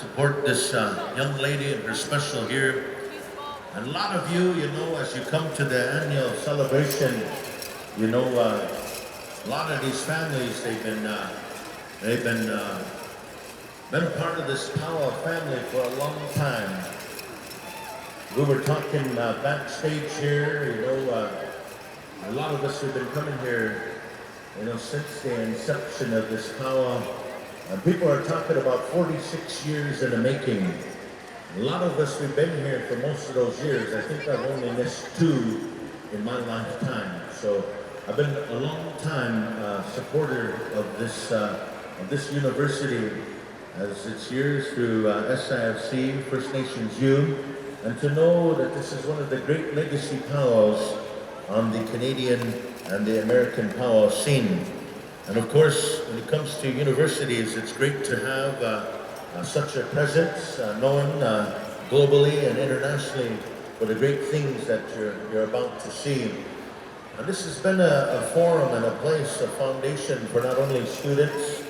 support this young lady and her special here. And a lot of you, as you come to the annual celebration, a lot of these families, been a part of this Powwow family for a long time. We were talking backstage here, a lot of us have been coming here, since the inception of this Powwow. People are talking about 46 years in the making. A lot of us, we've been here for most of those years. I think I've only missed 2 in my lifetime. So I've been a long time supporter of this university as its years through SIFC, First Nations U, and to know that this is one of the great legacy powwows on the Canadian and the American powwow scene. And of course, when it comes to universities, it's great to have such a presence, known globally and internationally for the great things that you're about to see. And this has been a forum and a place, a foundation for not only students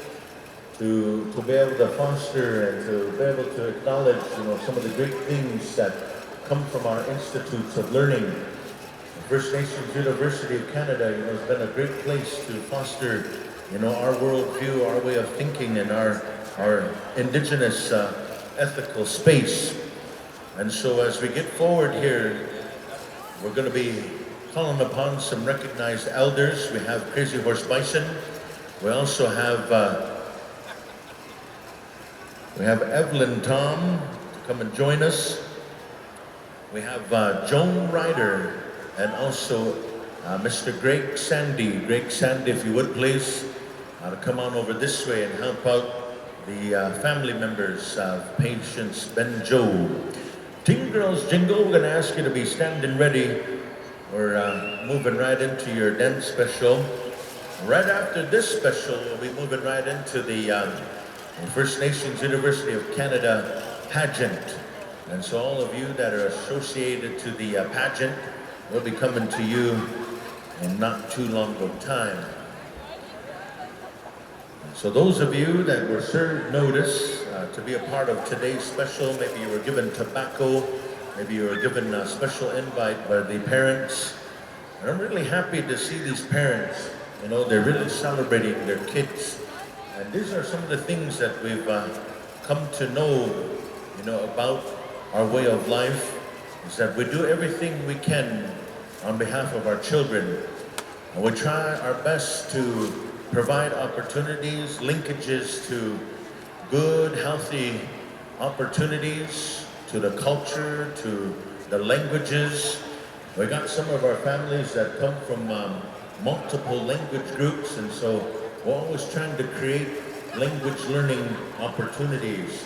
to be able to foster and to be able to acknowledge, some of the great things that come from our institutes of learning. The First Nations University of Canada, has been a great place to foster, our worldview, our way of thinking, and our Indigenous ethical space. And so as we get forward here, we're going to be calling upon some recognized elders. We have Crazy Horse Bison. We also have Evelyn Tom to come and join us. We have Joan Ryder and also Mr. Greg Sandy. Greg Sandy, if you would please, to come on over this way and help out the family members of Patience Benjo. Teen Girls Jingle, we're going to ask you to be standing ready. We're moving right into your dance special. Right after this special, we'll be moving right into the First Nations University of Canada pageant. And so all of you that are associated to the pageant will be coming to you in not too long of time. So those of you that were served notice to be a part of today's special, maybe you were given tobacco, maybe you were given a special invite by the parents. And I'm really happy to see these parents, they're really celebrating their kids. And these are some of the things that we've come to know, about our way of life, is that we do everything we can on behalf of our children. And we try our best to provide opportunities, linkages to good, healthy opportunities, to the culture, to the languages. We got some of our families that come from multiple language groups, and so we're always trying to create language learning opportunities.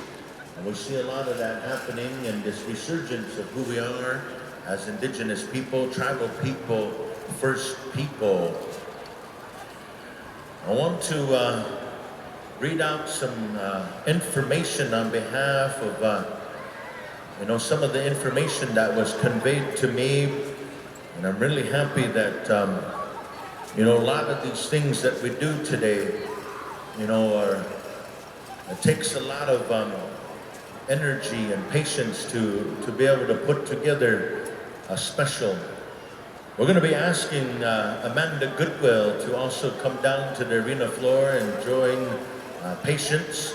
And we see a lot of that happening in this resurgence of who we are as Indigenous people, tribal people, First people. I want to read out some information on behalf of, some of the information that was conveyed to me. And I'm really happy that, a lot of these things that we do today, it takes a lot of energy and patience to be able to put together a special. We're going to be asking Amanda Goodwill to also come down to the arena floor and join Patience.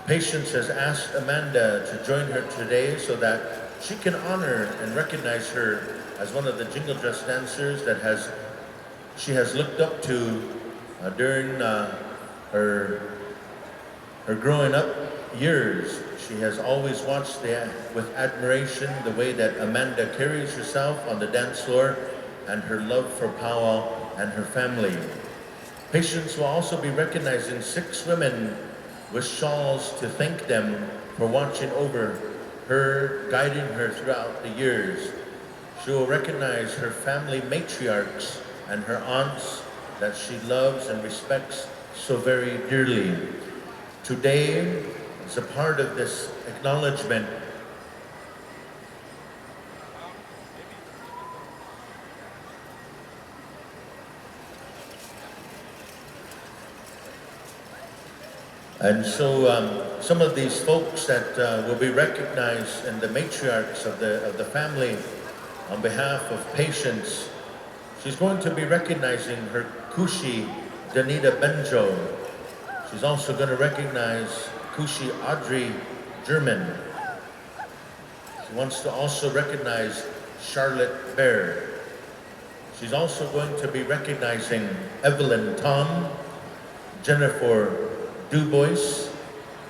Patience has asked Amanda to join her today so that she can honor and recognize her as one of the Jingle Dress dancers that she has looked up to during her growing up years. She has always watched with admiration the way that Amanda carries herself on the dance floor and her love for powwow and her family. Patience will also be recognizing 6 women with shawls to thank them for watching over her, guiding her throughout the years. She will recognize her family matriarchs and her aunts that she loves and respects so very dearly. Today, as a part of this acknowledgement, and so some of these folks that will be recognized, and the matriarchs of the family, on behalf of Patience. She's going to be recognizing her Kushi Danita Benjo. She's also going to recognize Kushi Audrey German. She wants to also recognize Charlotte Bear. She's also going to be recognizing Evelyn Tom, Jennifer Dubois,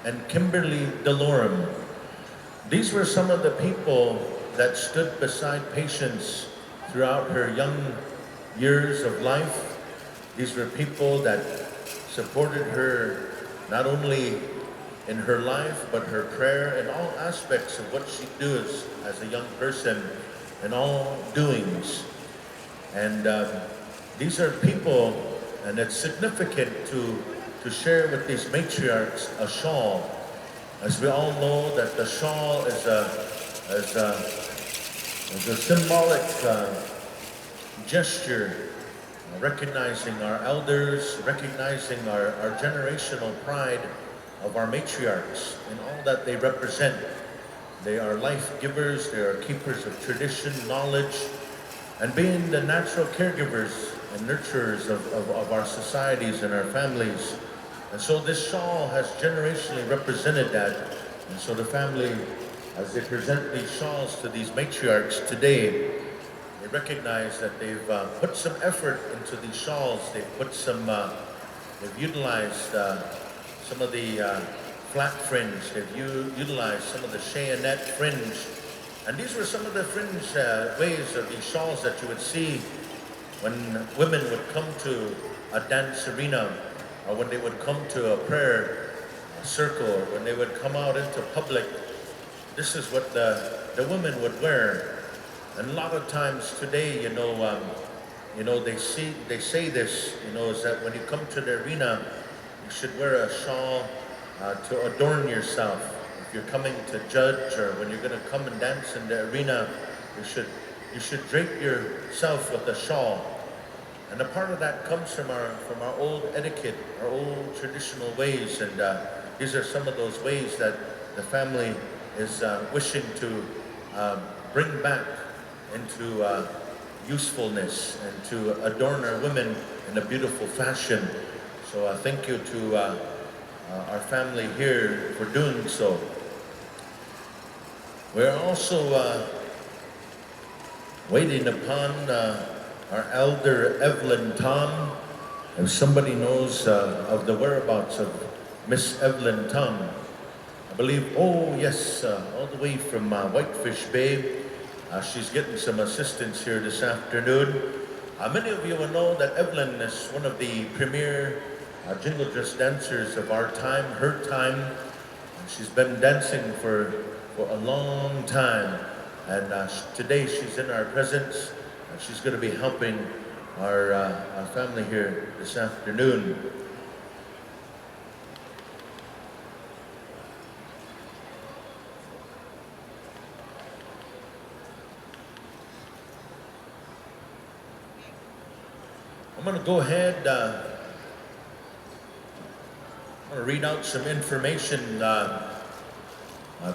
and Kimberly DeLorme. These were some of the people that stood beside Patience throughout her young years of life. These were people that supported her not only in her life, but her prayer and all aspects of what she does as a young person and all doings. And these are people, and it's significant to share with these matriarchs a shawl. As we all know that the shawl is a symbolic gesture, recognizing our elders, recognizing our generational pride of our matriarchs and all that they represent. They are life givers, they are keepers of tradition, knowledge, and being the natural caregivers and nurturers of our societies and our families. And so this shawl has generationally represented that. And so the family, as they present these shawls to these matriarchs today, they recognize that they've put some effort into these shawls. They've put some, they've utilized some of the flat fringe. They've utilized some of the Cheyennette fringe. And these were some of the fringe ways of these shawls that you would see when women would come to a dance arena, or when they would come to a prayer circle, or when they would come out into public. This is what the women would wear. And a lot of times today, they say this, is that when you come to the arena, you should wear a shawl to adorn yourself. If you're coming to judge, or when you're going to come and dance in the arena, you should drape yourself with a shawl. And a part of that comes from our old etiquette, our old traditional ways, and these are some of those ways that the family is wishing to bring back into usefulness and to adorn our women in a beautiful fashion. So thank you to our family here for doing so. We're also waiting upon our elder Evelyn Tom. If somebody knows of the whereabouts of Miss Evelyn Tom, I believe, oh yes, all the way from Whitefish Bay. She's getting some assistance here this afternoon. Many of you will know that Evelyn is one of the premier jingle dress dancers of our time, her time. She's been dancing for a long time. And today she's in our presence. She's going to be helping our family here this afternoon. I'm going to go ahead, I'm going to read out some information.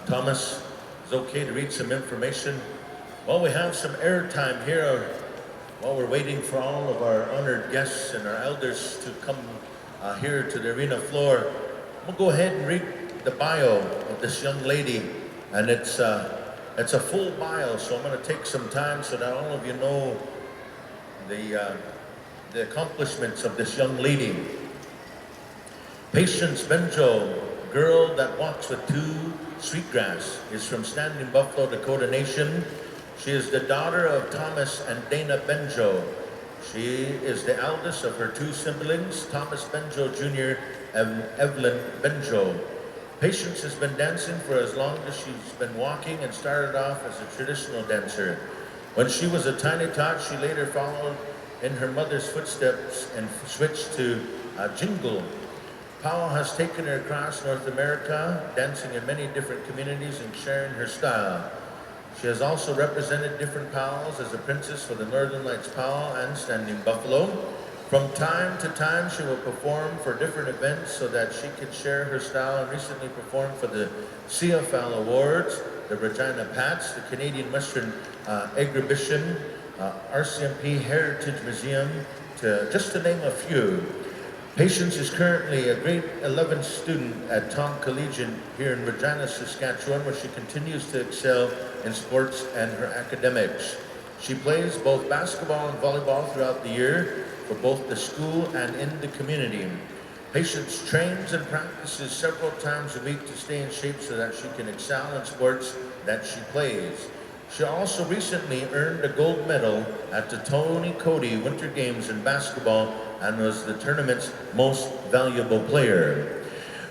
Thomas, is it okay to read some information? Well, we have some airtime here while we're waiting for all of our honored guests and our elders to come here to the arena floor. I'm going to go ahead and read the bio of this young lady, and it's a full bio, so I'm going to take some time so that all of you know the accomplishments of this young lady. Patience Benjo, girl that walks with two sweetgrass, is from Standing Buffalo, Dakota Nation. She is the daughter of Thomas and Dana Benjo. She is the eldest of her two siblings, Thomas Benjo Jr. and Evelyn Benjo. Patience has been dancing for as long as she's been walking, and started off as a traditional dancer. When she was a tiny tot, she later followed in her mother's footsteps and switched to Jingle. Powwow has taken her across North America, dancing in many different communities and sharing her style. She has also represented different powwows as a princess for the Northern Lights Powwow and Standing Buffalo. From time to time, she will perform for different events so that she can share her style, and recently performed for the CFL Awards, the Regina Pats, the Canadian Western Exhibition, RCMP Heritage Museum, just to name a few. Patience is currently a grade 11 student at Tom Collegiate here in Regina, Saskatchewan, where she continues to excel in sports and her academics. She plays both basketball and volleyball throughout the year for both the school and in the community. Patience trains and practices several times a week to stay in shape so that she can excel in sports that she plays. She also recently earned a gold medal at the Tony Cody Winter Games in basketball and was the tournament's most valuable player.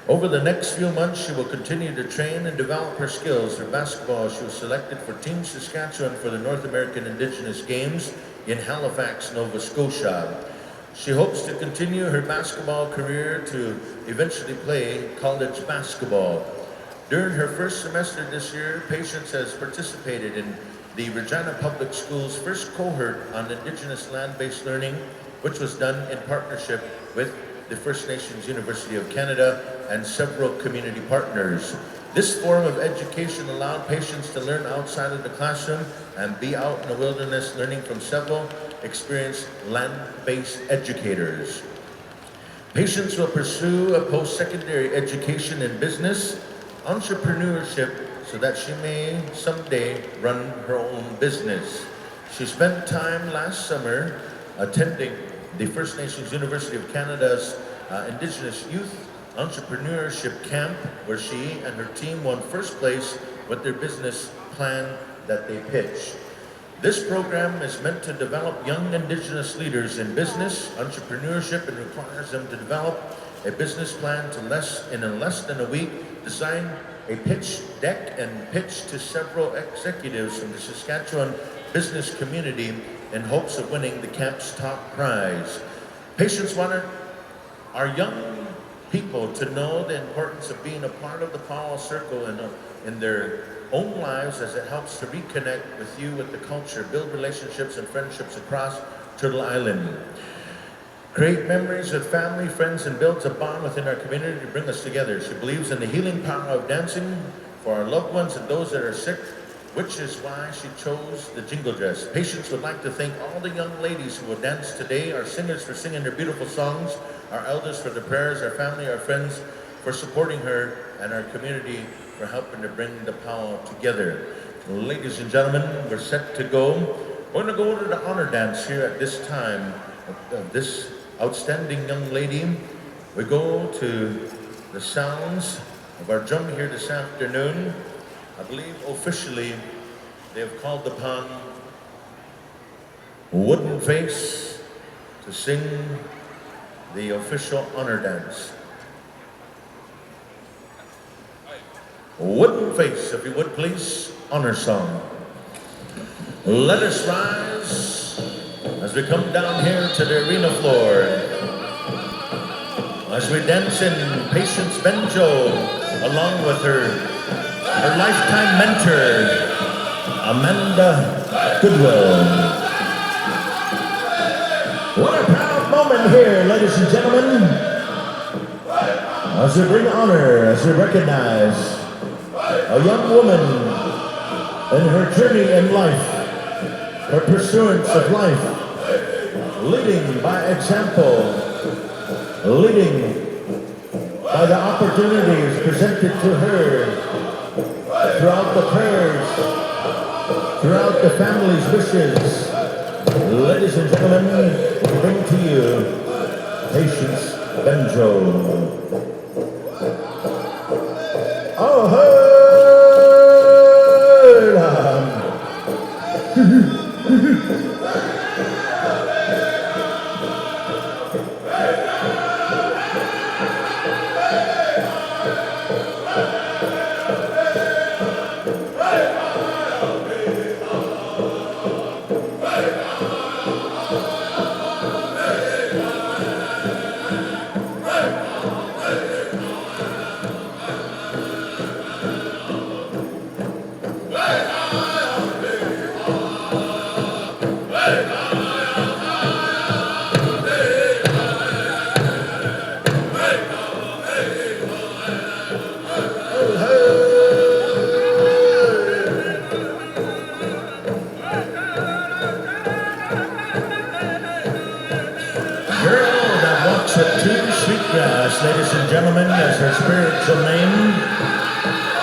Over the next few months, she will continue to train and develop her skills. For basketball, she was selected for Team Saskatchewan for the North American Indigenous Games in Halifax, Nova Scotia. She hopes to continue her basketball career to eventually play college basketball. During her first semester this year, Patience has participated in the Regina Public Schools' first cohort on Indigenous land-based learning, which was done in partnership with the First Nations University of Canada and several community partners. This form of education allowed Patience to learn outside of the classroom and be out in the wilderness, learning from several experienced land-based educators. Patience will pursue a post-secondary education in business, entrepreneurship, so that she may someday run her own business. She spent time last summer attending the First Nations University of Canada's Indigenous Youth Entrepreneurship Camp, where she and her team won first place with their business plan that they pitched. This program is meant to develop young Indigenous leaders in business, entrepreneurship, and requires them to develop a business plan in less than a week, design a pitch deck, and pitch to several executives from the Saskatchewan business community in hopes of winning the camp's top prize. Patience wanted our young people to know the importance of being a part of the Powwow Circle in their own lives, as it helps to reconnect with you with the culture, build relationships and friendships across Turtle Island, create memories with family, friends, and builds a bond within our community to bring us together. She believes in the healing power of dancing for our loved ones and those that are sick, which is why she chose the jingle dress. Patience would like to thank all the young ladies who will dance today, our singers for singing their beautiful songs, our elders for their prayers, our family, our friends for supporting her, and our community for helping to bring the powwow together. Ladies and gentlemen, we're set to go. We're going to go to the honor dance here at this time of this outstanding young lady. We go to the sounds of our drum here this afternoon. I believe officially they have called upon Wooden Face to sing the official honor dance. Wooden Face, if you would please, honor song. Let us rise as we come down here to the arena floor, as we dance in Patience Benjo along with her lifetime mentor, Amanda Goodwill. What a proud moment here, ladies and gentlemen, as we bring honor, as we recognize a young woman in her journey in life, her pursuance of life, leading by example, leading by the opportunities presented to her throughout the prayers, throughout the family's wishes. Ladies and gentlemen, we bring to you Patience Benjo. Oh, hey!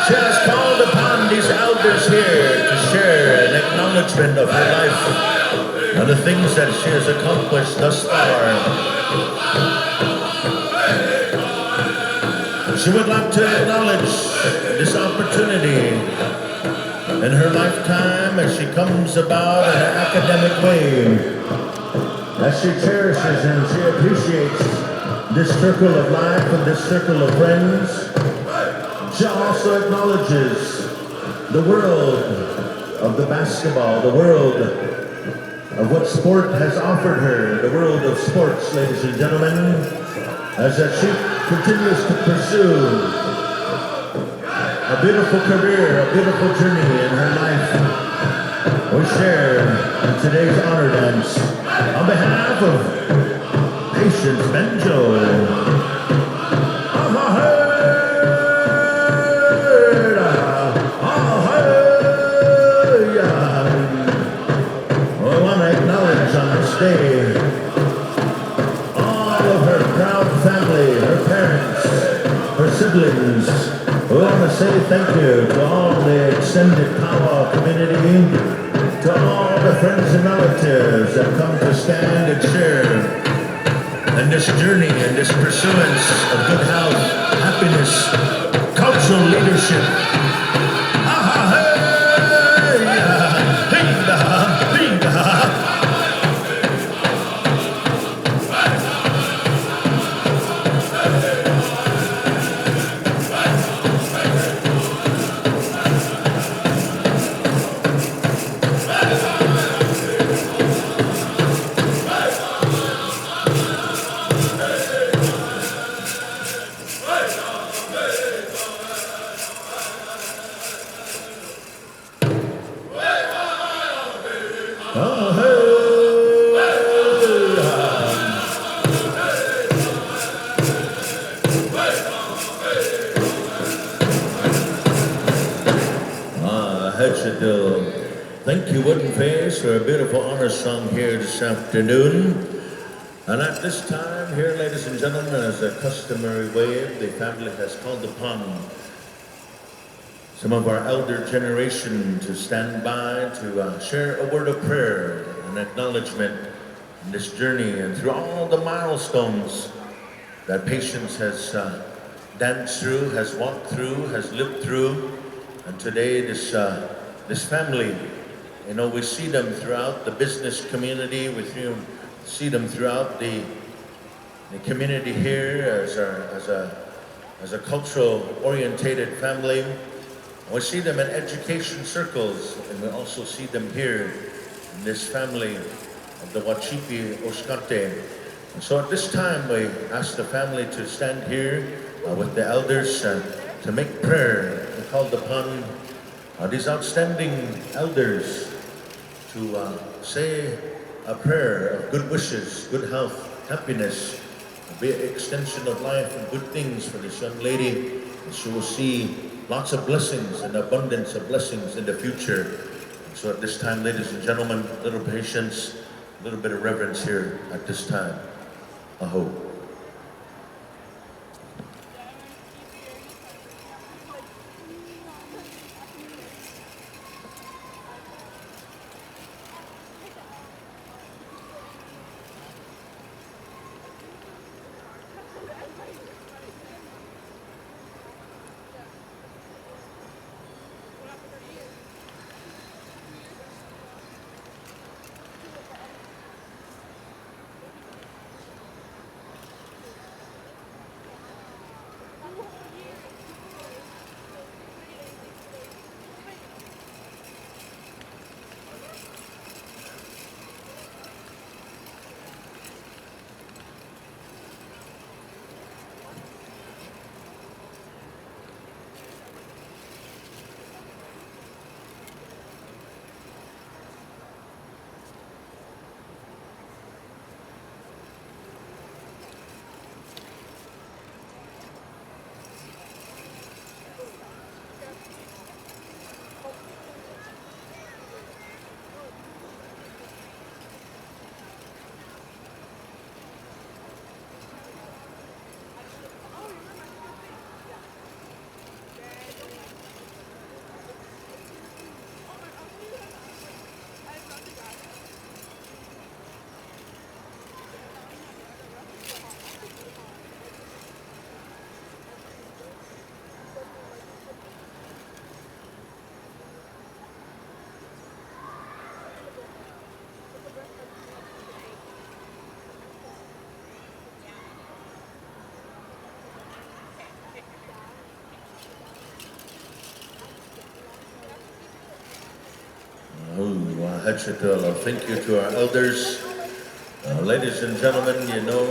She has called upon these elders here to share an acknowledgement of her life and the things that she has accomplished thus far. She would like to acknowledge this opportunity in her lifetime as she comes about in an academic way, as she cherishes and she appreciates this circle of life and this circle of friends. She also acknowledges the world of the basketball, the world of what sport has offered her, the world of sports, ladies and gentlemen, as she continues to pursue a beautiful career, a beautiful journey in her life. We share in today's honor dance on behalf of Patience Benjo. Day, all of her proud family, her parents, her siblings. We want to say thank you to all the extended Powwow community, to all the friends and relatives that come to stand and share in this journey and this pursuance of good health, happiness, cultural leadership. Thank you, Wooden Face, for a beautiful honor song here this afternoon. And at this time here, ladies and gentlemen, as a customary way, the family has called upon some of our elder generation to stand by to share a word of prayer and acknowledgement in this journey and through all the milestones that Patience has danced through, has walked through, has lived through. And today, this family, you know, we see them throughout the business community. We see them throughout the community here as a cultural orientated family. We see them in education circles, and we also see them here in this family of the Wachipi Oskate. And so at this time, we ask the family to stand here with the elders to make prayer. We called upon these outstanding elders to say a prayer of good wishes, good health, happiness, be an extension of life and good things for this young lady. And she will see lots of blessings and abundance of blessings in the future. And so at this time, ladies and gentlemen, a little patience, a little bit of reverence here at this time. Aho. Thank you to our elders. Ladies and gentlemen, you know,